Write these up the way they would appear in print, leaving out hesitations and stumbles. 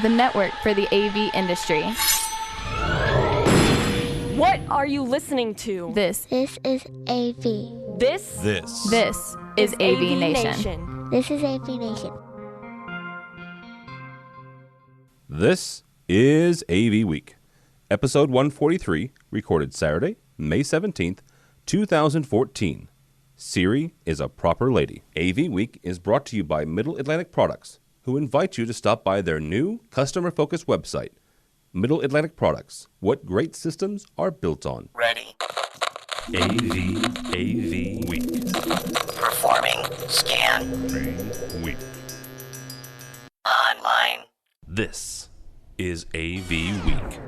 the network for the AV industry. What are you listening to? This is AV. This is AVNation. This is AVNation. This is AVWeek, episode 143, recorded Saturday, May 17th, 2014. Siri is a proper lady. AVWeek is brought to you by Middle Atlantic Products, who invite you to stop by their new customer-focused website, Middle Atlantic Products, what great systems are built on. Ready. AVWeek. Performing scan. Week. Online. This is AVWeek.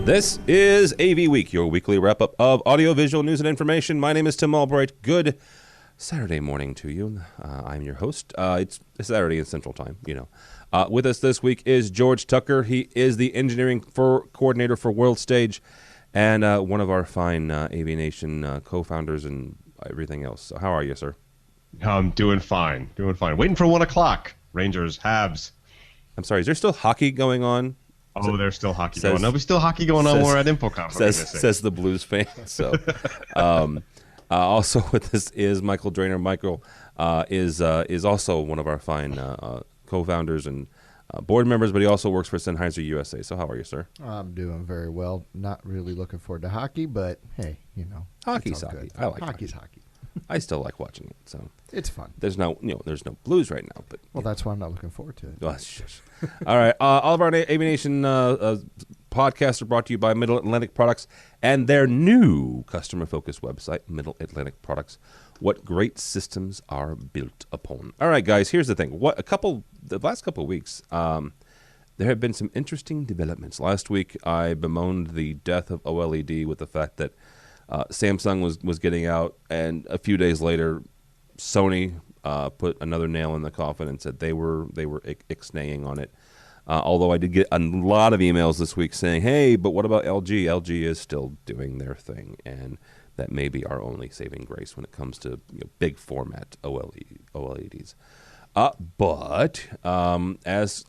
This is AVWeek, your weekly wrap-up of audiovisual news and information. My name is Tim Albright. Good Saturday morning to you. I'm your host. It's Saturday in Central Time, you know. With us this week is George Tucker. He is the engineering coordinator for World Stage and one of our fine AVNation co-founders and everything else. So how are you, sir? I'm doing fine. Waiting for 1 o'clock. Rangers, Habs. I'm sorry, is there still hockey going on? Oh, there's still hockey going on. There's still hockey going on. We're at InfoConf. Says the Blues fan. So, also with us is Michael Drainer. Michael is also one of our fine co-founders and board members, but he also works for Sennheiser USA. So how are you, sir? I'm doing very well. Not really looking forward to hockey, but hey, you know, hockey's hockey. I like hockey's hockey. I still like watching it. So it's fun. There's no Blues right now, but that's why I'm not looking forward to it. Oh, shush. All right, all of our AVNation podcasts are brought to you by Middle Atlantic Products and their new customer-focused website, Middle Atlantic Products. What great systems are built upon. All right, guys. Here's the thing. The last couple of weeks, there have been some interesting developments. Last week, I bemoaned the death of OLED with the fact that Samsung was getting out, and a few days later, Sony put another nail in the coffin and said they were ixnaying on it. Although I did get a lot of emails this week saying, "Hey, but what about LG? LG is still doing their thing, and that may be our only saving grace when it comes to big format OLEDs." But as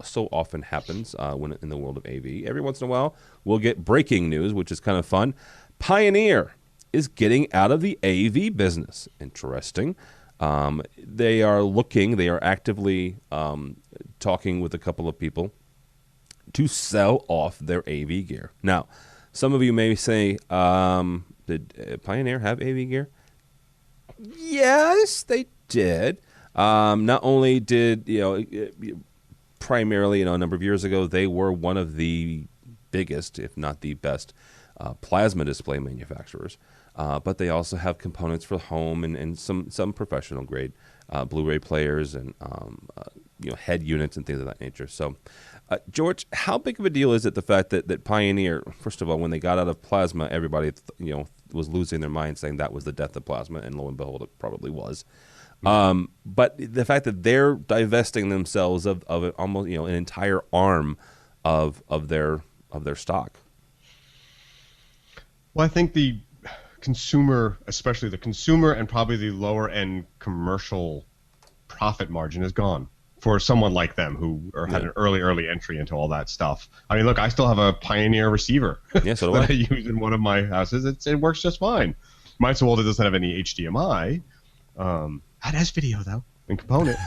so often happens when in the world of AV, every once in a while we'll get breaking news, which is kind of fun. Pioneer is getting out of the AV business. Interesting. They are actively talking with a couple of people to sell off their AV gear. Now, some of you may say, did Pioneer have AV gear? Yes, they did. Not only did, primarily, a number of years ago, they were one of the biggest, if not the best, plasma display manufacturers. But they also have components for home and some professional grade Blu-ray players and head units and things of that nature. So, George, how big of a deal is it the fact that Pioneer, first of all, when they got out of plasma, everybody was losing their mind saying that was the death of plasma, and lo and behold, it probably was. But the fact that they're divesting themselves of almost an entire arm of their stock. Well, I think the consumer, especially the consumer and probably the lower end commercial profit margin is gone for someone like them who had an early entry into all that stuff. I mean, look, I still have a Pioneer receiver that I use in one of my houses. It works just fine. Mine's so old it doesn't have any HDMI. It has video though and component.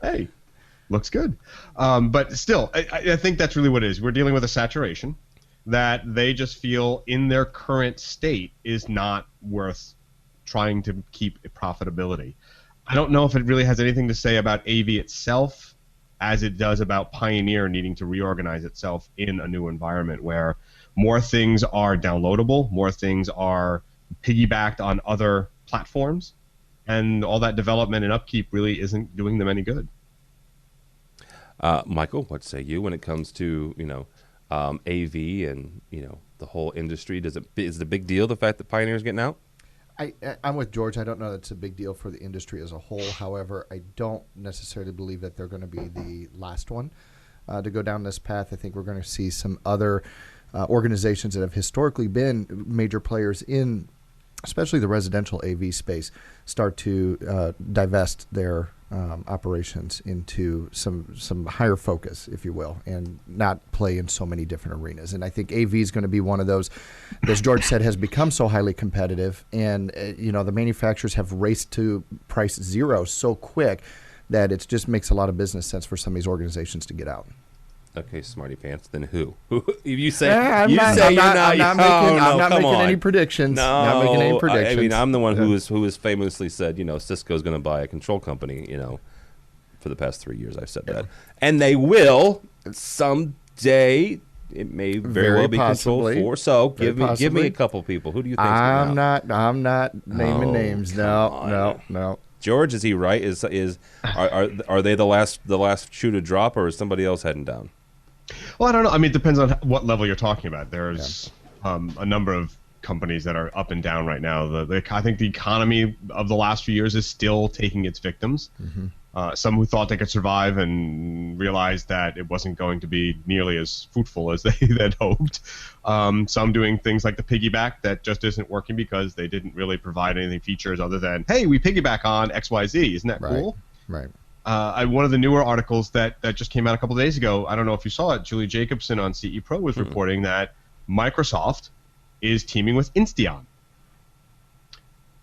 Hey, looks good. But still, I think that's really what it is. We're dealing with a saturation that they just feel in their current state is not worth trying to keep profitability. I don't know if it really has anything to say about AV itself as it does about Pioneer needing to reorganize itself in a new environment where more things are downloadable, more things are piggybacked on other platforms, and all that development and upkeep really isn't doing them any good. Michael, what say you when it comes to AV and the whole industry? Is it a big deal the fact that Pioneer's getting out? I'm with George. I don't know that it's a big deal for the industry as a whole. However, I don't necessarily believe that they're going to be the last one. to go down this path. I think we're going to see some other organizations that have historically been major players in especially the residential AV space start to divest their operations into some higher focus, if you will, and not play in so many different arenas. And I think AV is going to be one of those, as George said, has become so highly competitive. And, the manufacturers have raced to price zero so quick that it just makes a lot of business sense for some of these organizations to get out. Okay, smarty pants. Then who? You say I'm you're not making on. any predictions. No, not making any predictions. I mean, I'm the one who has famously said, Cisco's going to buy a control company. For the past 3 years, I've said that, and they will someday. It may very well be possibly. Control 4. So give me a couple people. Who do you think? I'm not naming names. No. George, is he right? Are they the last shoe to drop, or is somebody else heading down? Well, I don't know. I mean, it depends on what level you're talking about. There's a number of companies that are up and down right now. I think the economy of the last few years is still taking its victims. Mm-hmm. Some who thought they could survive and realized that it wasn't going to be nearly as fruitful as they had hoped. Some doing things like the piggyback that just isn't working because they didn't really provide anything features other than, hey, we piggyback on XYZ. Isn't that cool? Right. One of the newer articles that just came out a couple of days ago, I don't know if you saw it, Julie Jacobson on CE Pro was reporting that Microsoft is teaming with Insteon.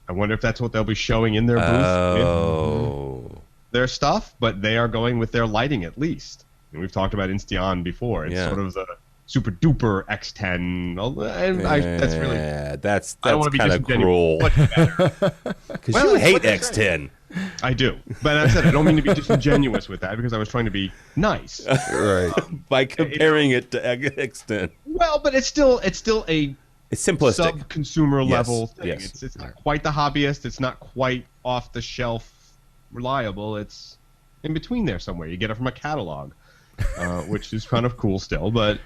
I wonder if that's what they'll be showing in their booth. Their stuff, but they are going with their lighting at least. And we've talked about Insteon before. It's sort of the super duper X10. That's really that's kind of cruel. Because you hate X10. I do, but I said I don't mean to be disingenuous with that because I was trying to be nice, right? By comparing it to X10. Well, but it's still a it's simplistic sub-consumer level thing. Yes. It's not quite the hobbyist. It's not quite off the shelf reliable. It's in between there somewhere. You get it from a catalog, which is kind of cool still, but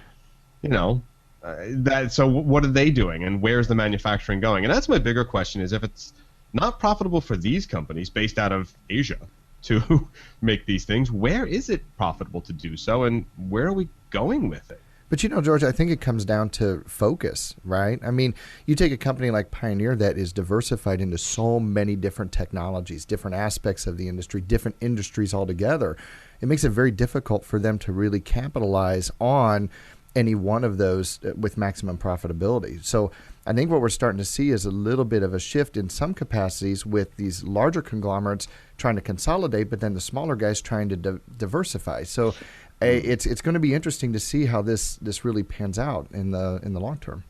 so what are they doing and where's the manufacturing going? And that's my bigger question, is if it's not profitable for these companies based out of Asia to make these things, where is it profitable to do so, and where are we going with it? But George, I think it comes down to focus, right? I mean, you take a company like Pioneer that is diversified into so many different technologies, different aspects of the industry, different industries altogether. It makes it very difficult for them to really capitalize on any one of those with maximum profitability. So I think what we're starting to see is a little bit of a shift in some capacities with these larger conglomerates trying to consolidate, but then the smaller guys trying to diversify. So it's going to be interesting to see how this really pans out in the long term.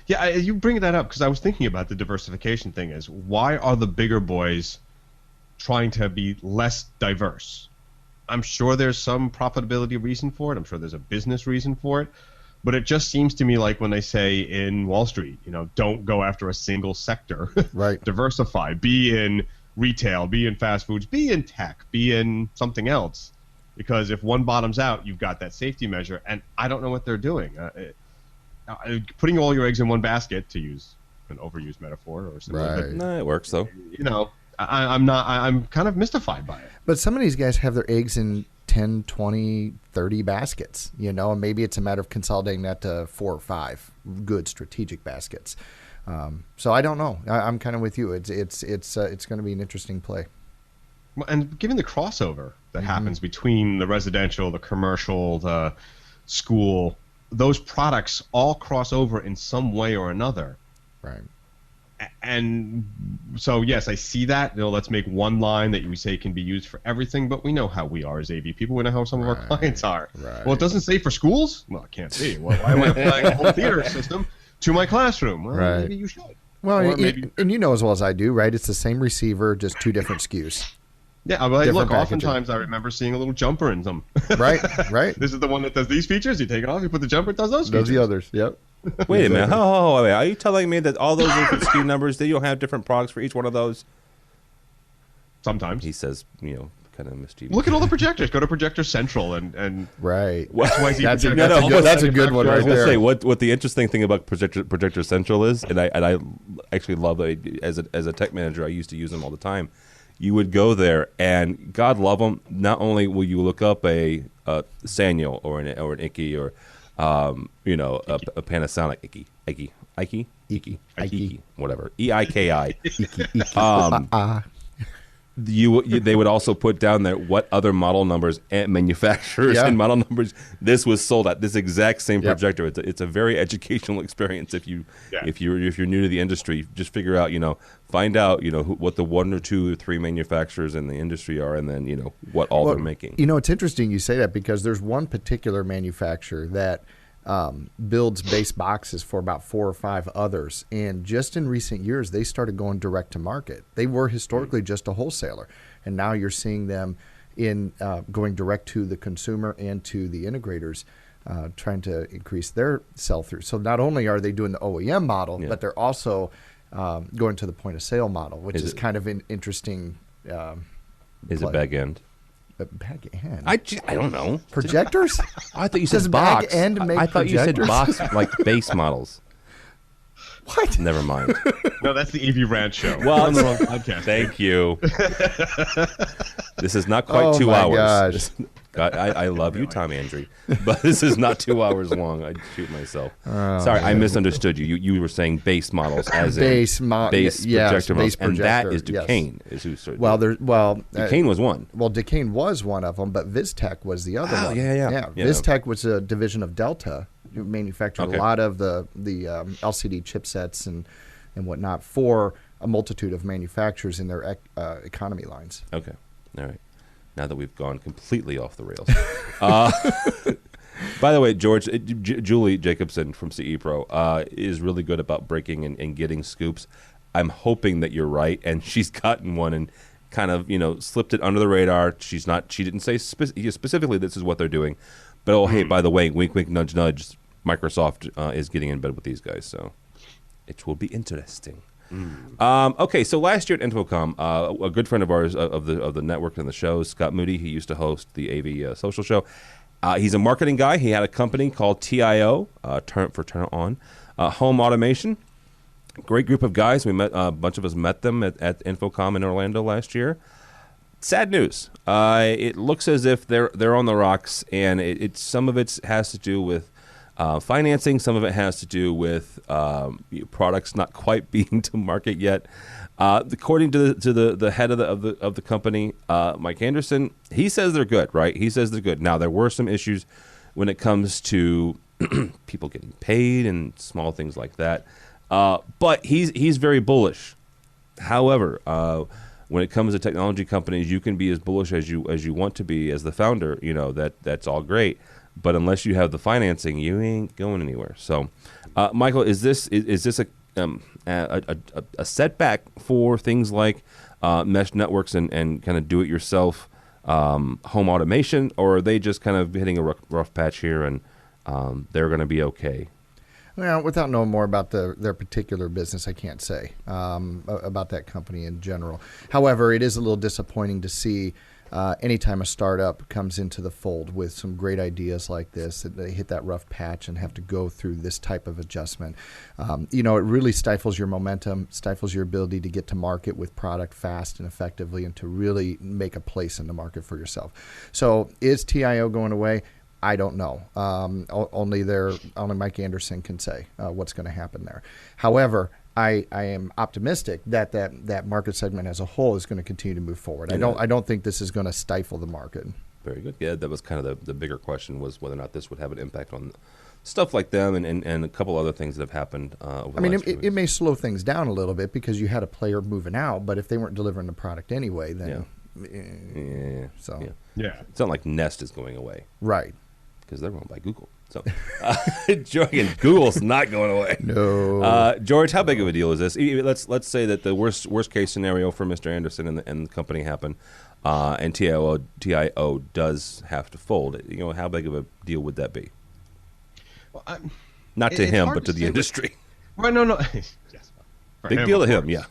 Yeah, you bring that up because I was thinking about the diversification thing. Is why are the bigger boys trying to be less diverse? I'm sure there's some profitability reason for it. I'm sure there's a business reason for it. But it just seems to me like when they say in Wall Street, don't go after a single sector. Right. Diversify. Be in retail. Be in fast foods. Be in tech. Be in something else. Because if one bottoms out, you've got that safety measure. And I don't know what they're doing. Putting all your eggs in one basket, to use an overused metaphor or something. Right. No, it works though. I'm kind of mystified by it. But some of these guys have their eggs in 10, 20, 30 baskets, and maybe it's a matter of consolidating that to 4 or 5 good strategic baskets. So I don't know. I'm kind of with you. It's going to be an interesting play. And given the crossover that happens between the residential, the commercial, the school, those products all cross over in some way or another. Right. And so, yes, I see that. Let's make one line that we say can be used for everything, but we know how we are as AV people. We know how some of our clients are. Right. Well, it doesn't say for schools? Well, I can't see. Well, why am I applying a home theater system to my classroom? Well, maybe you should. Well, and you know as well as I do, right? It's the same receiver, just 2 different SKUs. Yeah, well, look, oftentimes I remember seeing a little jumper in them. Right. This is the one that does these features. You take it off, you put the jumper, it does those features. Does the others, yep. Wait a minute. Wait. Are you telling me that all those different SKU numbers, that you don't have different products for each one of those? Sometimes. He says, kind of mischievous. Look at all the projectors. Go to Projector Central and right. That's a good one right there. Say what the interesting thing about Projector Central is, and I actually love it as a tech manager. I used to use them all the time. you would go there, and God love them. Not only will you look up a Sanyo or an Icky or a Panasonic Icky, whatever, EIKI. They would also put down there what other model numbers and manufacturers and model numbers this was sold at. This exact same projector. It's a very educational experience if you're new to the industry. Just figure out, find out, what the 1 or 2 or 3 manufacturers in the industry are, and then what all they're making. It's interesting you say that, because there's one particular manufacturer that builds base boxes for about 4 or 5 others, and just in recent years they started going direct to market. They were historically just a wholesaler, and now you're seeing them in going direct to the consumer and to the integrators, trying to increase their sell-through. So not only are they doing the OEM model, but they're also going to the point of sale model, which is kind of an interesting is it back end? Back end. I don't know. Projectors? I thought you said box. Back end make I thought you said projectors? box, like base models. What? Never mind. No, that's the AV Ranch show. Well, on the wrong podcast. Thank you. This is not quite 2 hours. Gosh. I love you, Tom Andrew, but this is not 2 hours long. I'd shoot myself. Sorry, I misunderstood you. You were saying base models, as base in projector models, and that is Duquesne. Yes. Is who started. Duquesne was one. Well, Duquesne was one of them, but Viztech was the other one. Yeah. Viztech was a division of Delta, who manufactured a lot of the LCD chipsets and whatnot for a multitude of manufacturers in their economy lines. Okay, all right. Now that we've gone completely off the rails. By the way, George, Julie Jacobson from CE Pro is really good about breaking and getting scoops. I'm hoping that you're right, and she's gotten one and kind of slipped it under the radar. She didn't say specifically this is what they're doing, but hey, by the way, wink, wink, nudge, nudge. Microsoft is getting in bed with these guys, so it will be interesting. Okay, so last year at InfoComm, a good friend of ours of the network and the show, Scott Moody, he used to host the AV Social Show. He's a marketing guy. He had a company called TIO, Turn It On, Home Automation. Great group of guys. We met a bunch of us met them at InfoComm in Orlando last year. Sad news. It looks as if they're on the rocks, and some of it has to do with financing. Some of it has to do with products not quite being to market yet. According to the head of the company, Mike Anderson, he says they're good, right? He says they're good. Now, there were some issues when it comes to people getting paid and small things like that. But he's very bullish. However, when it comes to technology companies, you can be as bullish as you want to be as the founder. That's all great. But unless you have the financing, you ain't going anywhere. So, Michael, is this a setback for things like mesh networks and kind of do-it-yourself home automation, or are they just kind of hitting a rough patch here and they're going to be okay? Well, without knowing more about their particular business, I can't say about that company in general. However, it is a little disappointing to see anytime a startup comes into the fold with some great ideas like this, that they hit that rough patch and have to go through this type of adjustment. It really stifles your momentum, stifles your ability to get to market with product fast and effectively, and to really make a place in the market for yourself. So is TIO going away? I don't know. Only Mike Anderson can say what's going to happen there. However, I am optimistic that market segment as a whole is going to continue to move forward. I don't think this is going to stifle the market. Very good. Yeah, that was kind of the bigger question, was whether or not this would have an impact on stuff like them and a couple other things that have happened over the last few weeks. It may slow things down a little bit because you had a player moving out, but if they weren't delivering the product anyway, then It's not like Nest is going away, right? Because they're owned by Google. So, Google's not going away. No. George, how big of a deal is this? Let's say that the worst case scenario for Mr. Anderson and the company happened, and TIO does have to fold. How big of a deal would that be? Well, not to him, but to the industry. Right? No. Yes. Big deal to him. Yeah.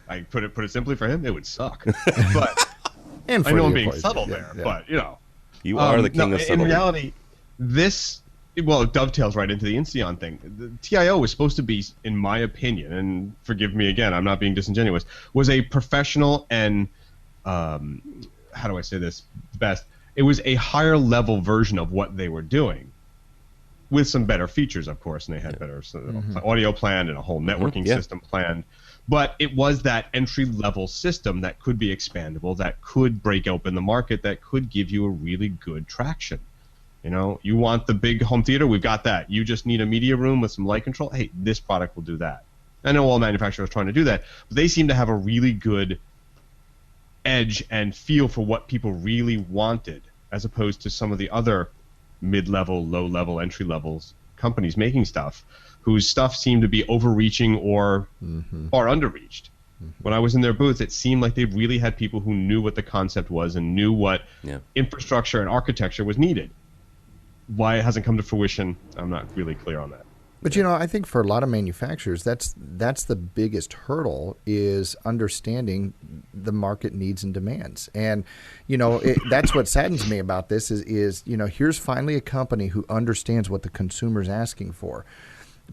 I put it simply, for him, it would suck. But and I know I'm being subtle there, but you are the king of subtlety. In reality, this Well, it dovetails right into the Insteon thing. The TIO was supposed to be, in my opinion, and forgive me again, I'm not being disingenuous, was a professional and, how do I say this best? It was a higher level version of what they were doing, with some better features, of course, and they had better audio planned and a whole networking system planned. But it was that entry level system that could be expandable, that could break open the market, that could give you a really good traction. You know, you want the big home theater, we've got that. You just need a media room with some light control. Hey, this product will do that. I know all manufacturers are trying to do that, but they seem to have a really good edge and feel for what people really wanted, as opposed to some of the other mid-level, low-level, entry-levels companies making stuff, whose stuff seemed to be overreaching or far underreached. When I was in their booth, it seemed like they really had people who knew what the concept was and knew what infrastructure and architecture was needed. Why it hasn't come to fruition, I'm not really clear on that. But, you know, I think for a lot of manufacturers, that's the biggest hurdle, is understanding the market needs and demands. And, you know, that's what saddens me about this is, you know, here's finally a company who understands what the consumer's asking for.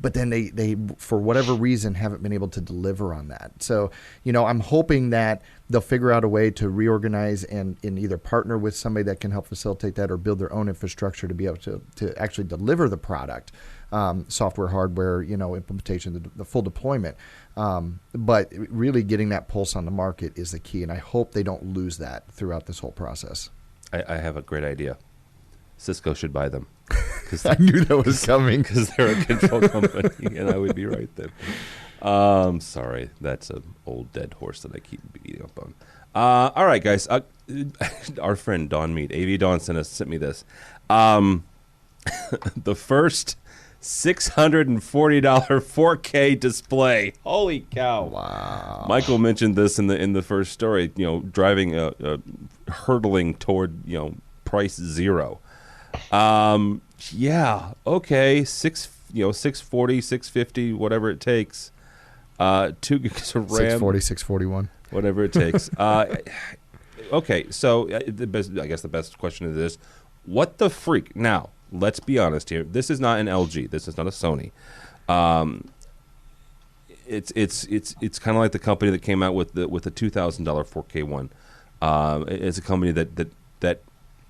But then they for whatever reason, haven't been able to deliver on that. So, you know, I'm hoping that they'll figure out a way to reorganize and either partner with somebody that can help facilitate that, or build their own infrastructure to be able to actually deliver the product, software, hardware, you know, implementation, the full deployment. But really getting that pulse on the market is the key. And I hope they don't lose that throughout this whole process. I have a great idea. Cisco should buy them. I knew that was coming. Because they're a control company, and I would be right there. Sorry, that's an old dead horse that I keep beating up on. All right, guys. Our friend Don Mead, AV Don, sent me this. The first $640 4K display. Holy cow! Wow. Michael mentioned this in the first story. You know, driving hurtling toward price zero. Yeah, okay, 640, 650, whatever it takes. 2 gigs of RAM. 640, 641. Whatever it takes. Okay, so I guess the best question is this: what the freak? Now, let's be honest here. This is not an LG. This is not a Sony. It's kind of like the company that came out with the $2,000 4K one. It's a company that.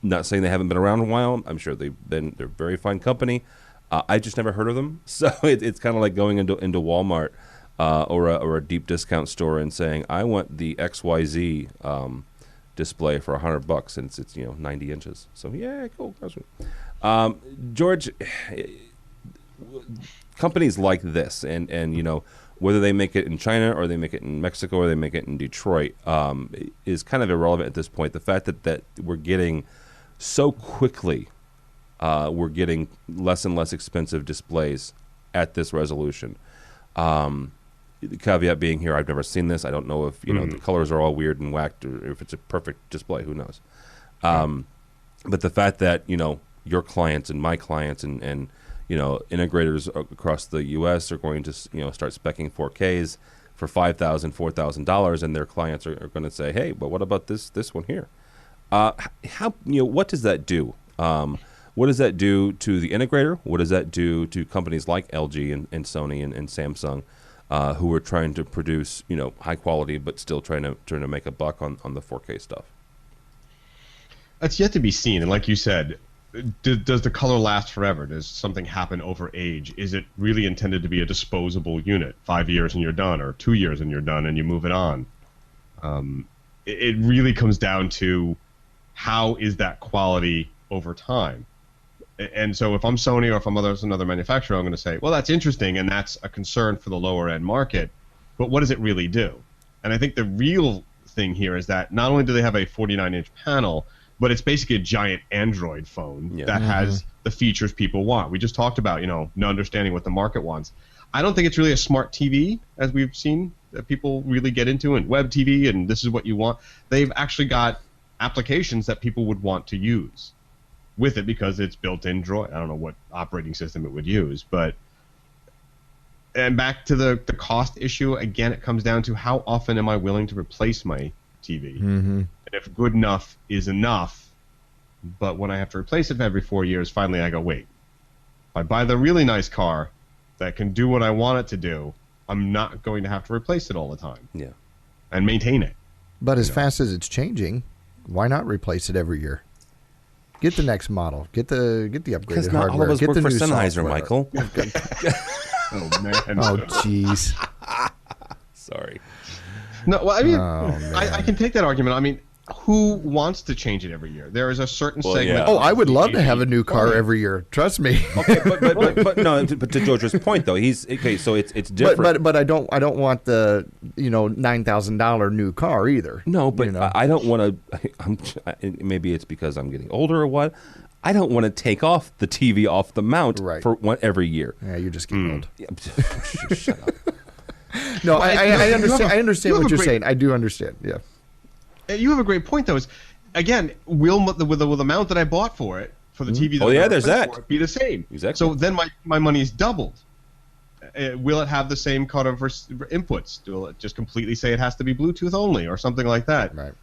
Not saying they haven't been around a while. I'm sure they're a very fine company. I just never heard of them. So it's kind of like going into Walmart or a deep discount store and saying, I want the XYZ display for $100, and it's 90 inches. So yeah, cool. George, companies like this, and whether they make it in China or they make it in Mexico or they make it in Detroit, is kind of irrelevant at this point. The fact that we're getting so quickly, we're getting less and less expensive displays at this resolution. The caveat being here, I've never seen this. I don't know if the colors are all weird and whacked, or if it's a perfect display. Who knows? But the fact that your clients and my clients and integrators across the U.S. are going to start speccing 4Ks for $5,000, $4,000, and their clients are going to say, hey, but what about this one here? What does that do? What does that do to the integrator? What does that do to companies like LG and Sony and Samsung, who are trying to produce high quality but still trying to make a buck on the 4K stuff? That's yet to be seen. And like you said, does the color last forever? Does something happen over age? Is it really intended to be a disposable unit? 5 years and you're done, or 2 years and you're done and you move it on? It really comes down to how is that quality over time. And so if I'm Sony or if I'm another manufacturer, I'm going to say, well, that's interesting and that's a concern for the lower end market, but what does it really do? And I think the real thing here is that not only do they have a 49-inch panel, but it's basically a giant Android phone that has the features people want. We just talked about, not understanding what the market wants. I don't think it's really a smart TV, as we've seen that people really get into, and web TV, and this is what you want. They've actually got applications that people would want to use with it because it's built in Droid. I don't know what operating system it would use, and back to the cost issue, again, it comes down to how often am I willing to replace my TV? And if good enough is enough, but when I have to replace it every 4 years, finally I go, wait, If I buy the really nice car that can do what I want it to do, I'm not going to have to replace it all the time. Yeah. And maintain it. But as fast as it's changing, why not replace it every year? Get the next model. Get the upgraded Because not hardware. all of us Get work the for new Sennheiser, software. Michael. Oh, man. Oh, jeez. Sorry. No, well, I mean, Oh, I can take that argument. I mean, who wants to change it every year? There is a certain segment. yeah. Oh, I would love to have a new car every year. Trust me. Okay, but no. But to George's point, though, he's okay. So it's different. But I don't want the $9,000 new car either. No, but I don't want to. Maybe it's because I'm getting older or what. I don't want to take off the TV off the mount for every year. Yeah, you're just getting old. Shut up. No, I understand. I understand you what have a you're great- saying. I do understand. Yeah. You have a great point, though. Is again, will the amount that I bought for it for the TV? That Oh, yeah, I there's replaced that. for it be the same. Exactly. So then my money's doubled. Will it have the same kind of inputs? Will it just completely say it has to be Bluetooth only or something like that? Right.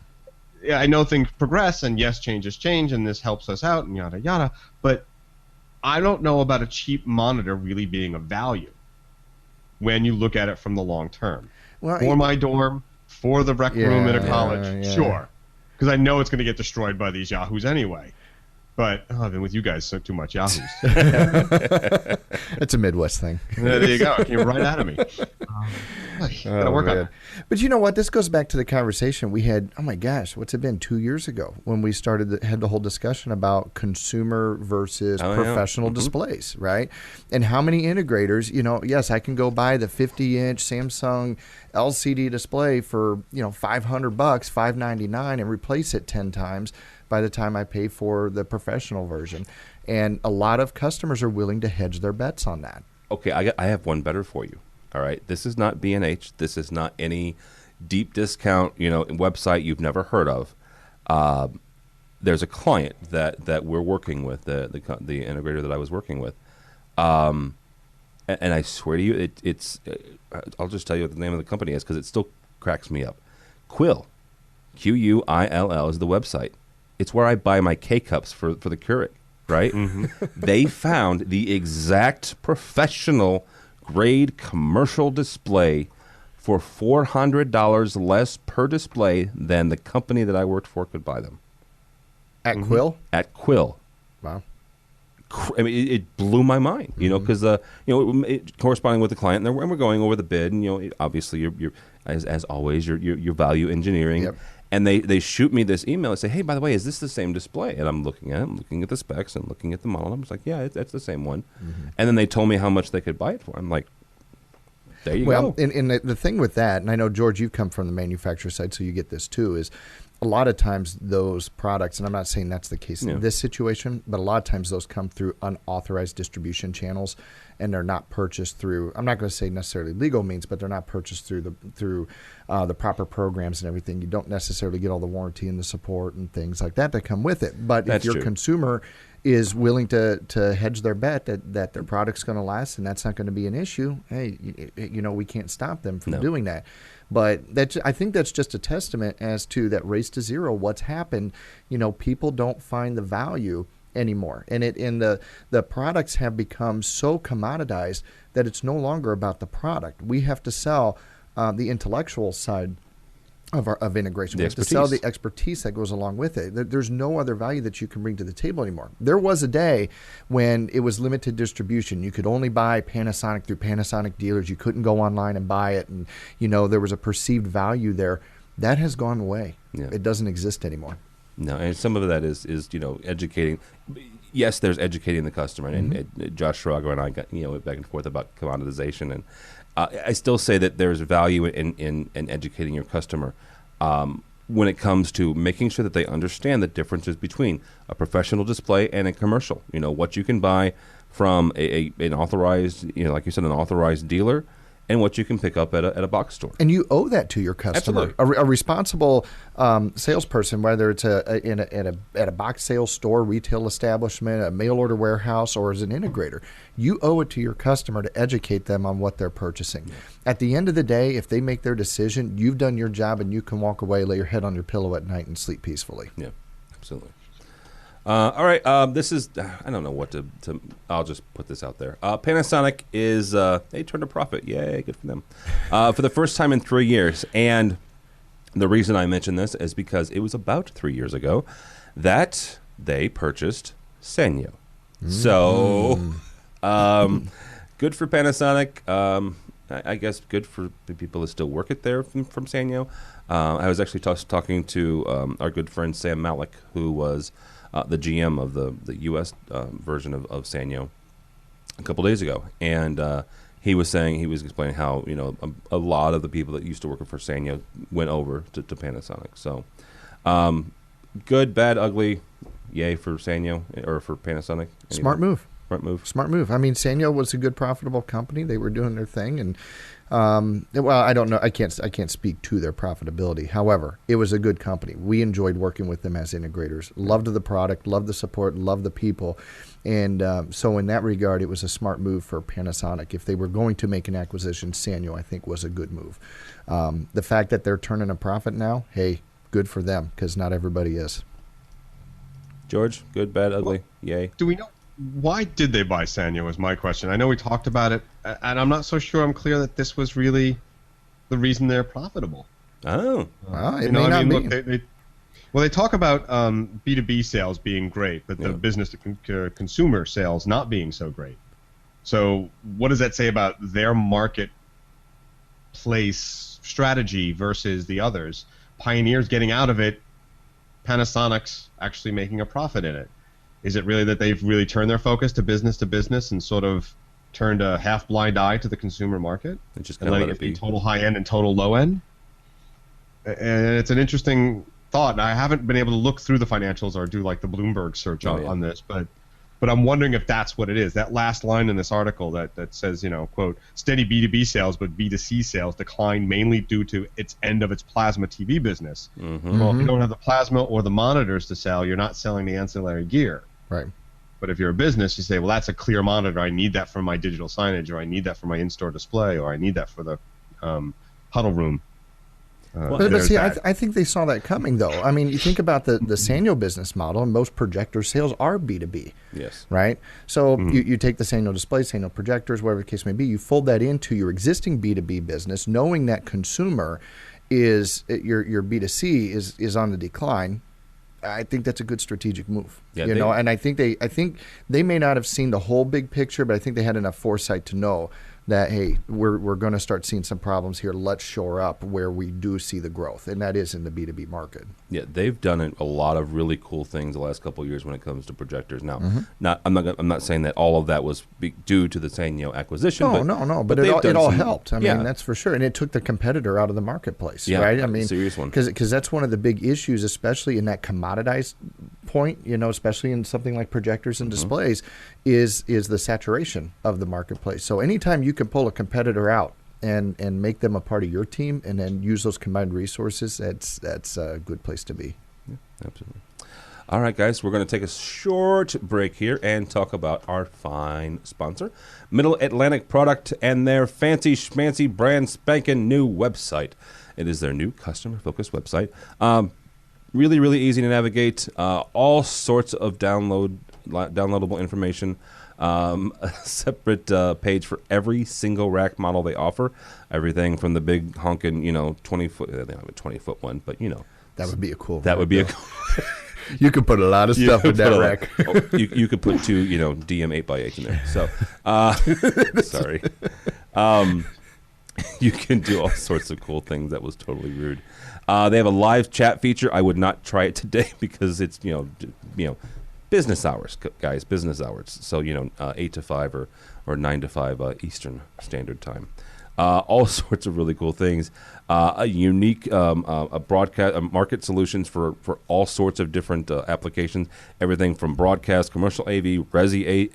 Yeah, I know things progress, and yes, changes change, and this helps us out, and yada yada. But I don't know about a cheap monitor really being of value when you look at it from the long term. Well, For my dorm, for the rec room in a college, yeah. sure, because I know it's going to get destroyed by these yahoos anyway. But I've been with you guys so too much yahoos. It's a Midwest thing. There you go. It came right out of me. Gotta work on it. But you know what? This goes back to the conversation we had. Oh my gosh, what's it been? 2 years ago when we had the whole discussion about consumer versus professional displays, right? And how many integrators? Yes, I can go buy the 50-inch Samsung LCD display for $500, $599, and replace it 10 times by the time I pay for the professional version. And a lot of customers are willing to hedge their bets on that. Okay, I have one better for you. All right, this is not B&H. This is not any deep discount, website you've never heard of. There's a client that we're working with, the integrator that I was working with, and I swear to you, it's. I'll just tell you what the name of the company is because it still cracks me up. Quill, Quill is the website. It's where I buy my K-cups for the Keurig, right? Mm-hmm. They found the exact professional grade commercial display for $400 less per display than the company that I worked for could buy them. At Quill? At Quill. Wow. I mean, it blew my mind, because corresponding with the client, and we're going over the bid, and obviously you're as always your value engineering. Yep. And they shoot me this email and say, hey, by the way, is this the same display? And I'm looking at it, I'm looking at the specs and looking at the model. And I'm just like, yeah, that's the same one. Mm-hmm. And then they told me how much they could buy it for. I'm like, there you go. Well, and the thing with that, and I know, George, you've come from the manufacturer side, so you get this too, is a lot of times those products, and I'm not saying that's the case in this situation, but a lot of times those come through unauthorized distribution channels, and they're not purchased through, I'm not going to say necessarily legal means, but they're not purchased through the proper programs and everything. You don't necessarily get all the warranty and the support and things like that come with it. But That's if your true. consumer is willing to hedge their bet that their product's going to last and that's not going to be an issue, hey, we can't stop them from doing that. But I think that's just a testament as to that race to zero. What's happened, people don't find the value anymore, and the products have become so commoditized that it's no longer about the product. We have to sell the intellectual side of integration. We have to sell the expertise that goes along with it. There's no other value that you can bring to the table anymore. There was a day when it was limited distribution. You could only buy Panasonic through Panasonic dealers. You couldn't go online and buy it, and there was a perceived value there. That has gone away. Yeah. It doesn't exist anymore. No, and some of that is educating. Yes, there's educating the customer, and Josh Schrager and I got back and forth about commoditization, and I still say that there's value in educating your customer when it comes to making sure that they understand the differences between a professional display and a commercial. What you can buy from an authorized, like you said, an authorized dealer, and what you can pick up at a box store. And you owe that to your customer. Absolutely. A responsible salesperson, whether it's at a box sales store, retail establishment, a mail order warehouse, or as an integrator, you owe it to your customer to educate them on what they're purchasing. Yeah. At the end of the day, if they make their decision, you've done your job and you can walk away, lay your head on your pillow at night and sleep peacefully. Yeah, absolutely. All right. This is, I don't know what to I'll just put this out there. Panasonic is, they turned a profit. Yay, good for them. For the first time in 3 years. And the reason I mention this is because it was about 3 years ago that they purchased Sanyo. So, good for Panasonic. I guess good for the people that still work it there from Sanyo. I was actually talking to our good friend Sam Malik, who was the GM of the U.S. Version of Sanyo a couple days ago, and he was explaining how a lot of the people that used to work for Sanyo went over to Panasonic. So good, bad, ugly, yay for Sanyo or for Panasonic. Smart move. Smart move. I mean, Sanyo was a good, profitable company. They were doing their thing, and well, I don't know. I can't speak to their profitability. However, it was a good company. We enjoyed working with them as integrators. Loved the product, loved the support, loved the people, and so in that regard, it was a smart move for Panasonic. If they were going to make an acquisition, Sanyo, I think, was a good move. The fact that they're turning a profit now, hey, good for them, because not everybody is. George, good, bad, ugly, yay. Do we know? Why did they buy Sanyo is my question. I know we talked about it, and I'm not so sure I'm clear that this was really the reason they're profitable. Oh. Well, it may not be. Look, they talk about B2B sales being great, but the business to consumer sales not being so great. So what does that say about their marketplace strategy versus the others? Pioneer's getting out of it, Panasonic's actually making a profit in it. Is it really that they've really turned their focus to business and sort of turned a half blind eye to the consumer market and just and letting it be total high end and total low end? And it's an interesting thought. I haven't been able to look through the financials or do like the Bloomberg search on this, but I'm wondering if that's what it is. That last line in this article that says, quote, steady B2B sales, but B2C sales declined mainly due to its end of its plasma TV business. Mm-hmm. Well, if you don't have the plasma or the monitors to sell, you're not selling the ancillary gear. Right. But if you're a business, you say, well, that's a clear monitor. I need that for my digital signage, or I need that for my in-store display, or I need that for the huddle room. But see, I think they saw that coming, though. I mean, you think about the Sanyo business model, and most projector sales are B2B. Yes. Right? So you take the Sanyo displays, Sanyo projectors, whatever the case may be, you fold that into your existing B2B business, knowing that consumer is, your B2C is on the decline. I think that's a good strategic move. Yeah, and I think they may not have seen the whole big picture, but I think they had enough foresight to know that, hey, we're going to start seeing some problems here. Let's shore up where we do see the growth, and that is in the B2B market. Yeah, they've done a lot of really cool things the last couple of years when it comes to projectors. Now, I'm not saying that all of that was due to the Sanyo acquisition. No, but it all helped. I mean, that's for sure, and it took the competitor out of the marketplace. Yeah, right? I mean, serious one. Because that's one of the big issues, especially in that commoditized point. Especially in something like projectors and displays, is the saturation of the marketplace. So anytime you can pull a competitor out and make them a part of your team and then use those combined resources, that's a good place to be. Yeah, absolutely. All right, guys, we're going to take a short break here and talk about our fine sponsor, Middle Atlantic Product, and their fancy schmancy brand spanking new website. It is their new customer-focused website. Really, really easy to navigate. All sorts of downloadable information. A separate page for every single rack model they offer. Everything from the big honking, 20-foot. They don't have a 20-foot one, but that would be a cool. That would be You could put a lot of stuff in that rack. You could put two, DM 8x8s in there. So, sorry. You can do all sorts of cool things. That was totally rude. They have a live chat feature. I would not try it today because it's business hours, guys. Business hours. So 8 to 5 or 9 to 5 Eastern Standard Time. All sorts of really cool things. A unique broadcast market solutions for all sorts of different applications. Everything from broadcast, commercial AV, resi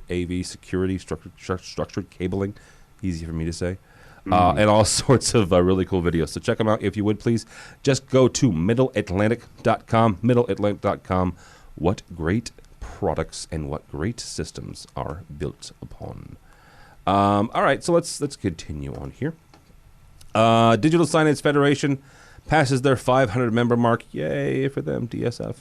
AV, security, structured cabling. Easy for me to say. And all sorts of really cool videos. So check them out if you would, please. Just go to middleatlantic.com. Middleatlantic.com. What great products and what great systems are built upon. All right, so let's continue on here. Digital Signage Federation passes their 500 member mark. Yay for them, DSF.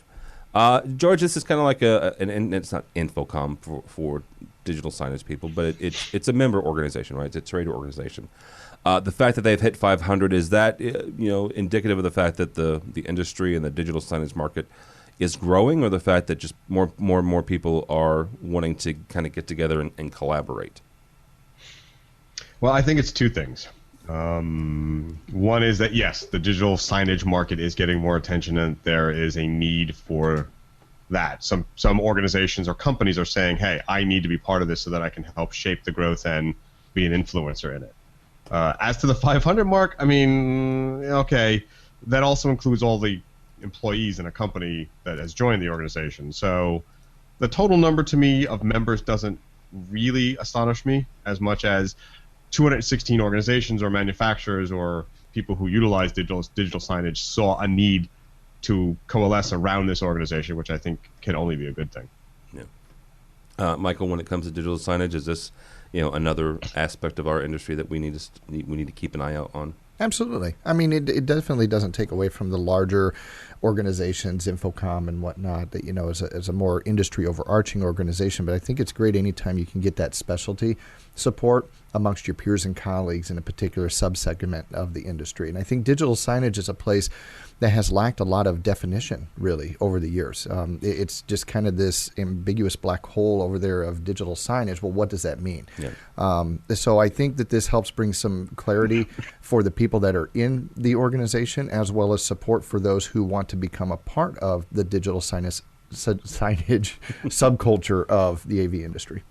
George, this is kind of like and it's not Infocom for digital signage people, but it's a member organization, right? It's a trade organization. The fact that they've hit 500, is that indicative of the fact that the industry and the digital signage market is growing, or the fact that just more and more people are wanting to kind of get together and collaborate? Well, I think it's two things. One is that, yes, the digital signage market is getting more attention, and there is a need for that. Some organizations or companies are saying, hey, I need to be part of this so that I can help shape the growth and be an influencer in it. As to the 500 mark, I mean, okay, that also includes all the employees in a company that has joined the organization. So the total number to me of members doesn't really astonish me as much as 216 organizations or manufacturers or people who utilize digital signage saw a need to coalesce around this organization, which I think can only be a good thing. Yeah. Michael, when it comes to digital signage, is this another aspect of our industry that we need to keep an eye out on? Absolutely. I mean, it definitely doesn't take away from the larger organizations, Infocom and whatnot, that, as a more industry overarching organization. But I think it's great anytime you can get that specialty support amongst your peers and colleagues in a particular subsegment of the industry. And I think digital signage is a place that has lacked a lot of definition, really, over the years. It's just kind of this ambiguous black hole over there of digital signage. Well, what does that mean? Yeah. So I think that this helps bring some clarity for the people that are in the organization, as well as support for those who want to become a part of the digital signage subculture of the AV industry.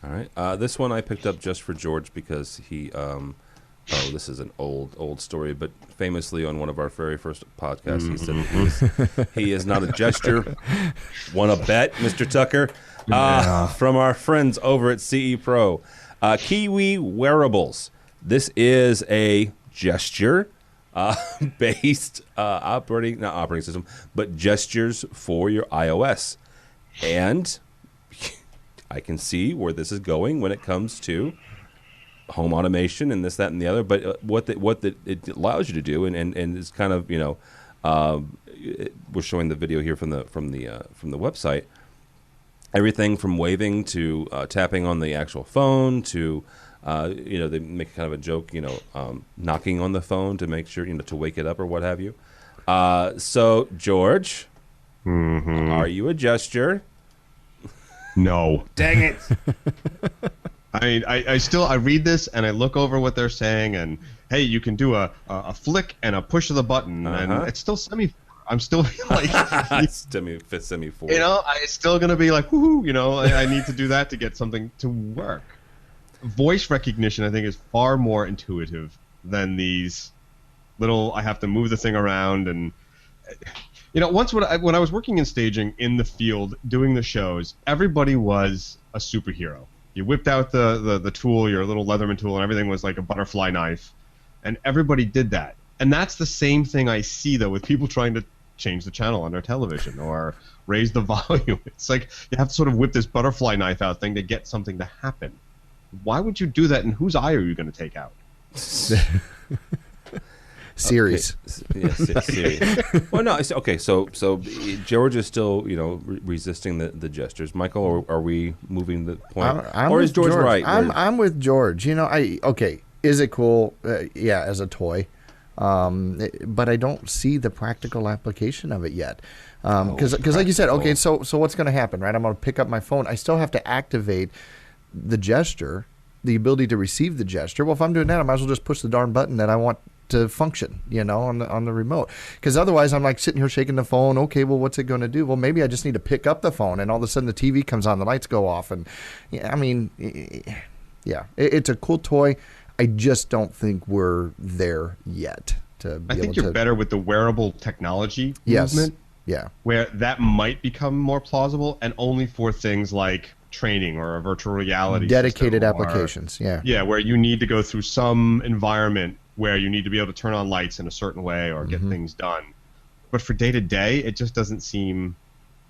All right. This one I picked up just for George because he... this is an old story, but famously on one of our very first podcasts, he said he is not a gesture. Want to bet, Mr. Tucker? From our friends over at CE Pro. Kiwi Wearables. This is a gesture-based not operating system, but gestures for your iOS. And I can see where this is going when it comes to home automation and this, that, and the other. But what it allows you to do, and it's kind of we're showing the video here from the website. Everything from waving to tapping on the actual phone to they make kind of a joke, knocking on the phone to make sure to wake it up or what have you. So George, are you a gesture? No. Dang it. I mean, I read this and I look over what they're saying, and hey, you can do a flick and a push of the button, and it's still semi. I'm still like semi-4. It's still gonna be like woohoo. I need to do that to get something to work. Voice recognition, I think, is far more intuitive than these little. I have to move the thing around, and once when I was working in staging in the field doing the shows, everybody was a superhero. You whipped out the tool, your little Leatherman tool, and everything was like a butterfly knife. And everybody did that. And that's the same thing I see, though, with people trying to change the channel on their television or raise the volume. It's like you have to sort of whip this butterfly knife out thing to get something to happen. Why would you do that, and whose eye are you going to take out? Series. Okay. Yes, series. Well, no. Okay. So George is still, resisting the gestures. Michael, or are we moving the point? Or is George right? I'm with George. Is it cool? Yeah, as a toy. But I don't see the practical application of it yet. Because like you said, okay, so what's going to happen, right? I'm going to pick up my phone. I still have to activate the gesture, the ability to receive the gesture. Well, if I'm doing that, I might as well just push the darn button that I want to function, on the remote. Because otherwise I'm like sitting here shaking the phone. Okay, well, what's it going to do? Well, maybe I just need to pick up the phone, and all of a sudden the TV comes on, the lights go off, and it's a cool toy. I just don't think we're there yet. I think you're better with the wearable technology movement. Yeah. Where that might become more plausible, and only for things like training or a virtual reality dedicated system, applications. Yeah, where you need to go through some environment where you need to be able to turn on lights in a certain way or get things done. But for day to day, it just doesn't seem.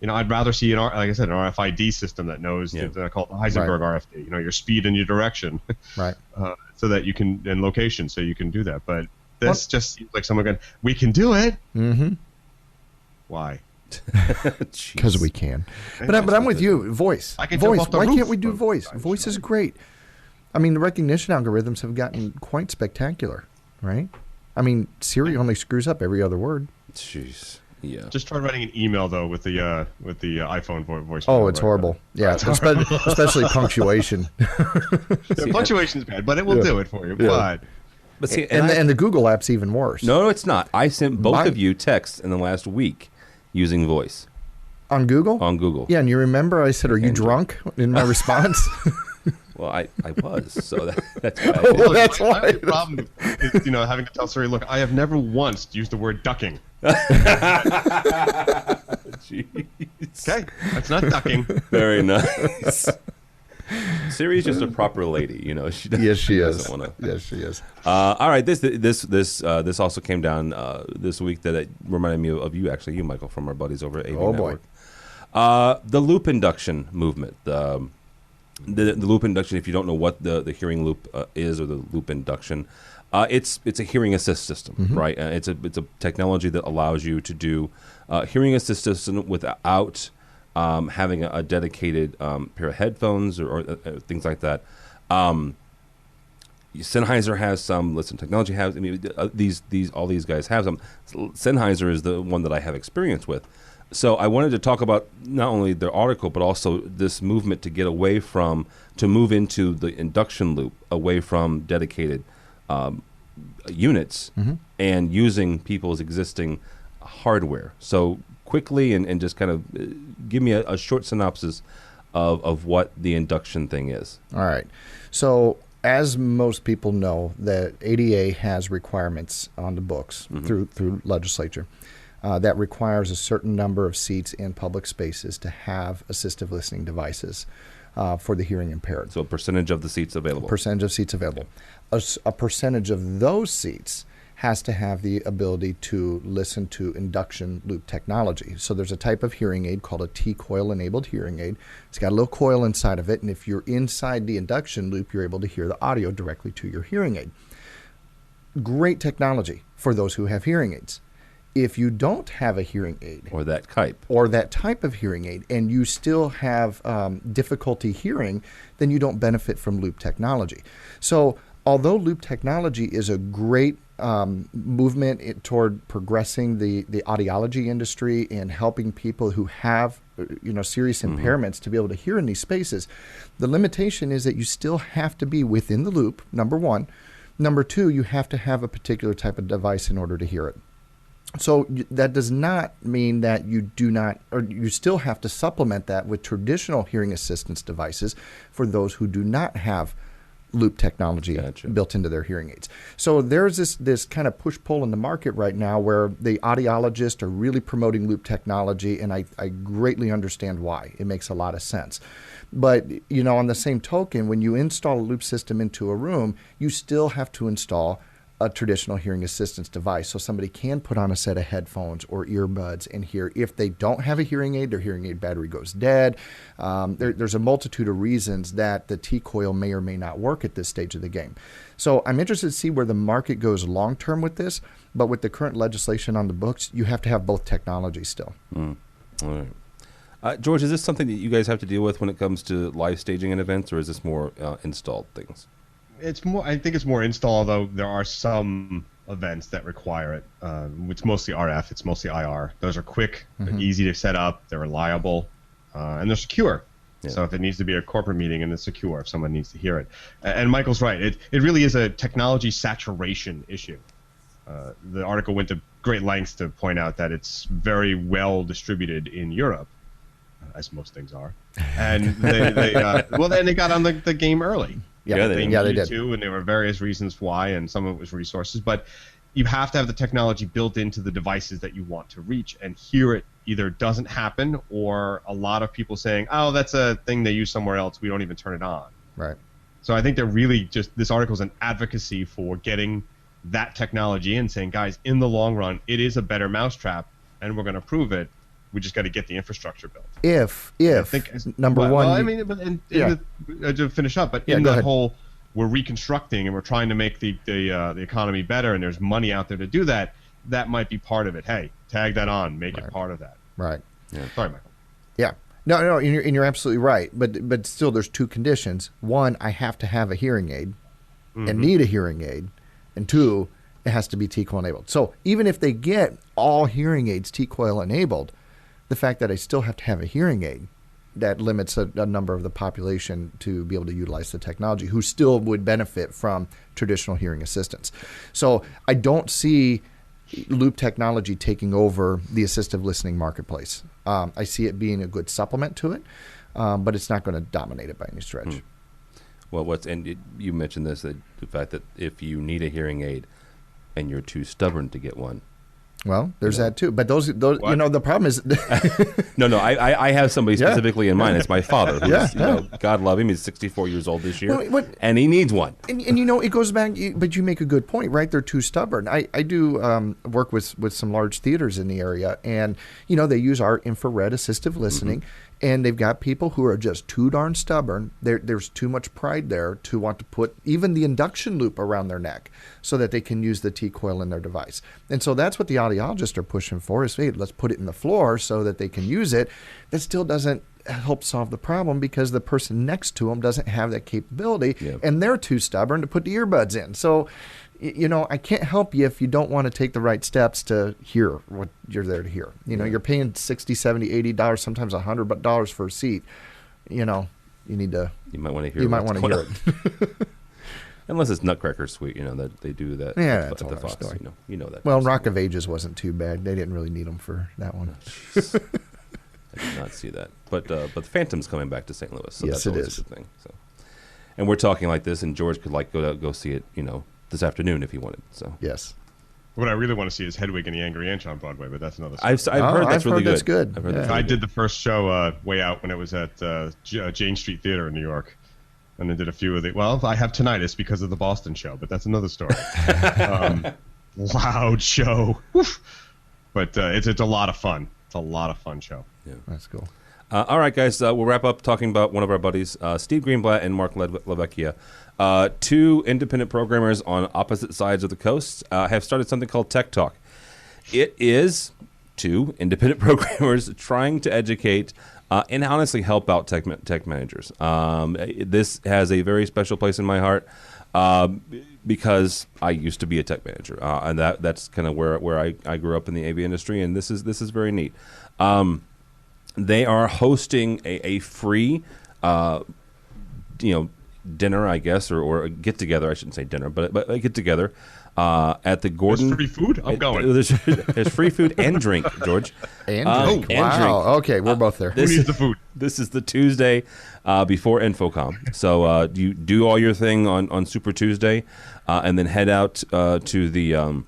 I'd rather see like I said, an RFID system that knows. I call it the Heisenberg RFD. Your speed and your direction, right? So that you can, and location, so you can do that. But this just seems like someone going, we can do it. Mm-hmm. Why? Because we can. But I'm with you. Voice. I can jump Voice. off the Why roof can't we do of voice? times, Voice is great. I mean, the recognition algorithms have gotten quite spectacular, right? I mean, Siri only screws up every other word. Jeez. Yeah. Just try writing an email though with the iPhone voice. Oh, it's horrible. Yeah, especially punctuation. The punctuation's bad, but it will do it for you. Yeah. But see, and the Google app's even worse. No, it's not. I sent both of you texts in the last week using voice. On Google? On Google. Yeah, and you remember I said, "Are you drunk?" in my response. Well, I was, so that's what I did. Well, that's my why. only problem is, having to tell Siri, look, I have never once used the word ducking. Jeez. Okay, that's not ducking. Very nice. Siri's just a proper lady, She doesn't, Yes, she is. doesn't wanna... Yes, she is. All right, this also came down this week that it reminded me of you, actually, Michael, from our buddies over at AV Network. The loop induction movement. The loop induction, if you don't know what the hearing loop is, or the loop induction, it's a hearing assist system, right? It's a technology that allows you to do hearing assist system without having a dedicated pair of headphones or things like that. Sennheiser has some. Listen Technology has. I mean, all these guys have some. Sennheiser is the one that I have experience with. So I wanted to talk about not only their article, but also this movement to move into the induction loop, away from dedicated units and using people's existing hardware. So quickly and just kind of give me a short synopsis of what the induction thing is. All right. So as most people know, that ADA has requirements on the books through legislature. That requires a certain number of seats in public spaces to have assistive listening devices for the hearing impaired. So a percentage of the seats available. Percentage of seats available. A percentage of those seats has to have the ability to listen to induction loop technology. So there's a type of hearing aid called a T-coil enabled hearing aid. It's got a little coil inside of it, and if you're inside the induction loop, you're able to hear the audio directly to your hearing aid. Great technology for those who have hearing aids. If you don't have a hearing aid or that type of hearing aid, and you still have difficulty hearing, then you don't benefit from loop technology. So although loop technology is a great movement toward progressing the audiology industry and helping people who have serious impairments to be able to hear in these spaces, the limitation is that you still have to be within the loop, number one. Number two, you have to have a particular type of device in order to hear it. So that does not mean that you do not, or you still have to supplement that with traditional hearing assistance devices for those who do not have loop technology built into their hearing aids. So there's this kind of push-pull in the market right now where the audiologists are really promoting loop technology, and I greatly understand why. It makes a lot of sense. But, on the same token, when you install a loop system into a room, you still have to install a traditional hearing assistance device, so somebody can put on a set of headphones or earbuds and hear. If they don't have a hearing aid, their hearing aid battery goes dead. There's a multitude of reasons that the T-coil may or may not work at this stage of the game. So I'm interested to see where the market goes long term with this, but with the current legislation on the books, you have to have both technologies still. All right. George, is this something that you guys have to deal with when it comes to live staging and events, or is this more installed things? It's more. I think it's more install, though. There are some events that require it. It's mostly RF. It's mostly IR. Those are quick, they're easy to set up, they're reliable, and they're secure. Yeah. So if it needs to be a corporate meeting, and it's secure if someone needs to hear it. And Michael's right. It really is a technology saturation issue. The article went to great lengths to point out that it's very well distributed in Europe, as most things are. And they got on the game early. Yeah, they did too, and there were various reasons why, and some of it was resources. But you have to have the technology built into the devices that you want to reach, and here it either doesn't happen, or a lot of people saying, "Oh, that's a thing they use somewhere else. We don't even turn it on." Right. So I think they're really this article is an advocacy for getting that technology in, saying, guys, in the long run, it is a better mousetrap, and we're going to prove it. We just got to get the infrastructure built. If number one, well, I mean, to finish up, but in that whole, we're reconstructing and we're trying to make the economy better, and there's money out there to do that. That might be part of it. Hey, tag that on, make it part of that. Right. Yeah. Sorry, Michael. Yeah. No, and you're absolutely right. But still, there's two conditions. One, I have to have a hearing aid and need a hearing aid. And two, it has to be T-coil enabled. So even if they get all hearing aids T-coil enabled, the fact that I still have to have a hearing aid, that limits a number of the population to be able to utilize the technology who still would benefit from traditional hearing assistance. So I don't see loop technology taking over the assistive listening marketplace. I see it being a good supplement to it, but it's not going to dominate it by any stretch. Well, you mentioned this, the fact that if you need a hearing aid and you're too stubborn to get one. Well, there's that too. But those the problem is... No, I have somebody specifically in mind. It's my father. Who's, God love him. He's 64 years old this year, and he needs one. And it goes back, but you make a good point, right? They're too stubborn. I do work with some large theaters in the area, and, they use our infrared assistive listening, and they've got people who are just too darn stubborn. There's too much pride there to want to put even the induction loop around their neck so that they can use the T-coil in their device. And so that's what the audiologists are pushing for is, hey, let's put it in the floor so that they can use it. That still doesn't help solve the problem because the person next to them doesn't have that capability, and they're too stubborn to put the earbuds in. So, I can't help you if you don't want to take the right steps to hear what you're there to hear. You're paying $60, $70, $80, sometimes $100 for a seat. You need to. You might want to hear. You might want to hear it. Unless it's Nutcracker Suite, that they do that. Yeah, at that's the Fox. story. You know that. Well, Rock of Ages wasn't too bad. They didn't really need them for that one. I did not see that, but the Phantom's coming back to St. Louis, so yes, that's always a good thing. So, and we're talking like this, and George could go see it, this afternoon if he wanted. So yes. What I really want to see is Hedwig and the Angry Inch on Broadway, but that's another story. I've heard that's really good. That's good. I've heard I did the first show way out when it was at Jane Street Theater in New York. And I did a few of the... Well, I have tinnitus because of the Boston show, but that's another story. Loud show. Woof. But it's a lot of fun. It's a lot of fun show. Yeah, that's cool. All right, guys. We'll wrap up talking about one of our buddies, Steve Greenblatt and Mark Levecchia. Two independent programmers on opposite sides of the coast have started something called Tech Talk. It is two independent programmers trying to educate and honestly help out tech managers. This has a very special place in my heart because I used to be a tech manager, and that's kind of where I grew up in the AV industry, and this is very neat. They are hosting a free, dinner, I guess, or a get together. I shouldn't say dinner, but a get together at the Gordon. There's free food. I'm going. There's free food and drink, George. And drink. Wow. Okay, we're both there. Who needs the food? This is the Tuesday before Infocom. So you do all your thing on Super Tuesday, and then head out to the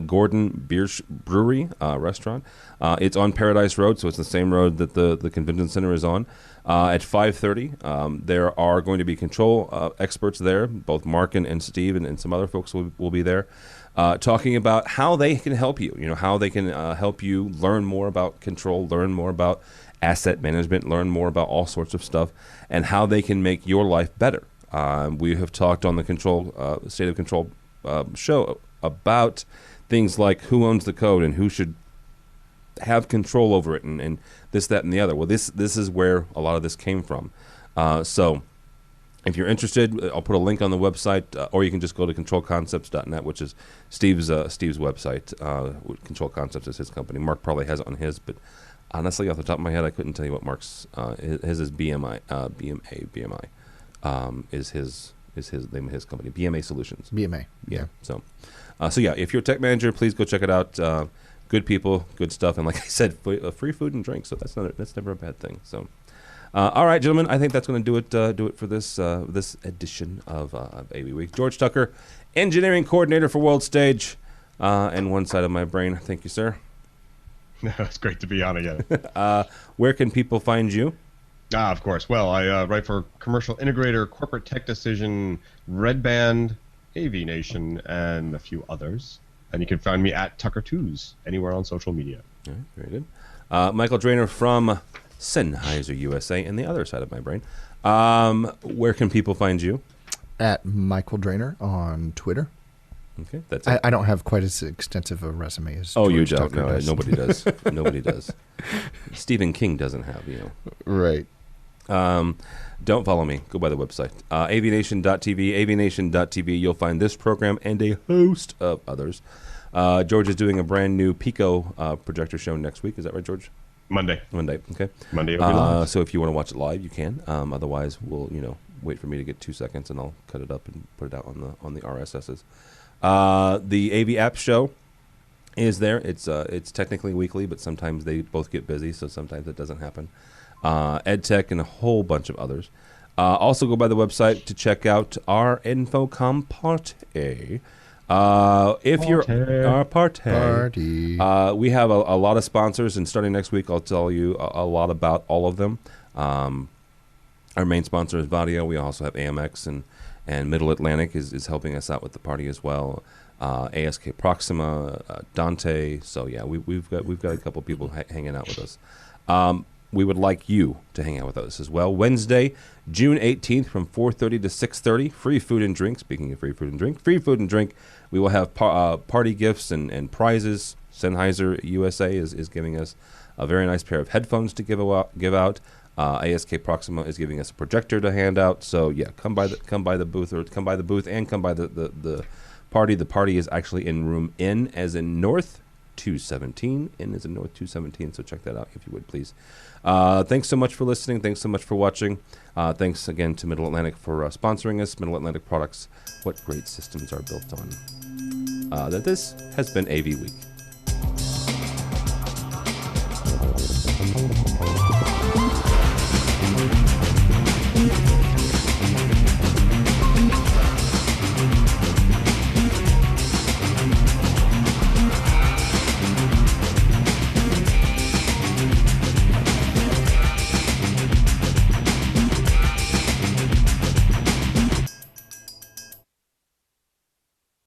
Gordon Brewery restaurant. It's on Paradise Road, so it's the same road that the convention center is on. At 5:30, there are going to be control experts there. Both Mark and Steve and some other folks will be there, talking about how they can help you. How they can help you learn more about control, learn more about asset management, learn more about all sorts of stuff, and how they can make your life better. We have talked on the State of Control show about things like who owns the code and who should have control over it and this, that, and the other. Well, this is where a lot of this came from. So if you're interested, I'll put a link on the website, or you can just go to controlconcepts.net, which is Steve's website. Control Concepts is his company. Mark probably has it on his, but honestly, off the top of my head, I couldn't tell you what Mark's his is BMI is his name of his company, BMA Solutions. BMA. Yeah. So yeah, if you're a tech manager, please go check it out. Good people, good stuff, and like I said, free food and drink. So that's never a bad thing. So, all right, gentlemen, I think that's going to do it for this edition of AVWeek. George Tucker, engineering coordinator for World Stage, and one side of my brain. Thank you, sir. It's great to be on again. Where can people find you? Of course. Well, I write for Commercial Integrator, Corporate Tech Decision, Red Band, AVNation, and a few others. And you can find me at Tucker2s anywhere on social media. All right, very good. Michael Drainer from Sennheiser USA and the other side of my brain. Where can people find you? At Michael Drainer on Twitter. Okay, that's it. I don't have quite as extensive a resume as You George don't. Tucker No, does. nobody does. Nobody does. Stephen King doesn't have, Right. Don't follow me. Go by the website. AVNation.tv, AVNation.tv. You'll find this program and a host of others. George is doing a brand new Pico projector show next week. Is that right, George? Monday. Okay. Monday will be live. So if you want to watch it live, you can. Otherwise, we'll wait for me to get 2 seconds, and I'll cut it up and put it out on the RSSs. The AV App Show is there. It's technically weekly, but sometimes they both get busy, so sometimes it doesn't happen. EdTech and a whole bunch of others. Also go by the website to check out our Infocom Party. If you're our party. We have a lot of sponsors, and starting next week, I'll tell you a lot about all of them. Our main sponsor is Vadio. We also have AMX, and Middle Atlantic is helping us out with the party as well. ASK Proxima, Dante. So yeah, we've got a couple people hanging out with us. We would like you to hang out with us as well. Wednesday, June 18th from 4:30 to 6:30. Free food and drink. Speaking of free food and drink, we will have party gifts and prizes. Sennheiser USA is giving us a very nice pair of headphones to give out. ASK Proxima is giving us a projector to hand out. So yeah, come by the booth and come by the party. The party is actually in room N, as in North 217. N is in North 217. So check that out if you would, please. Thanks so much for listening. Thanks so much for watching. Thanks again to Middle Atlantic for sponsoring us. Middle Atlantic Products. What great systems are built on. This has been AV Week.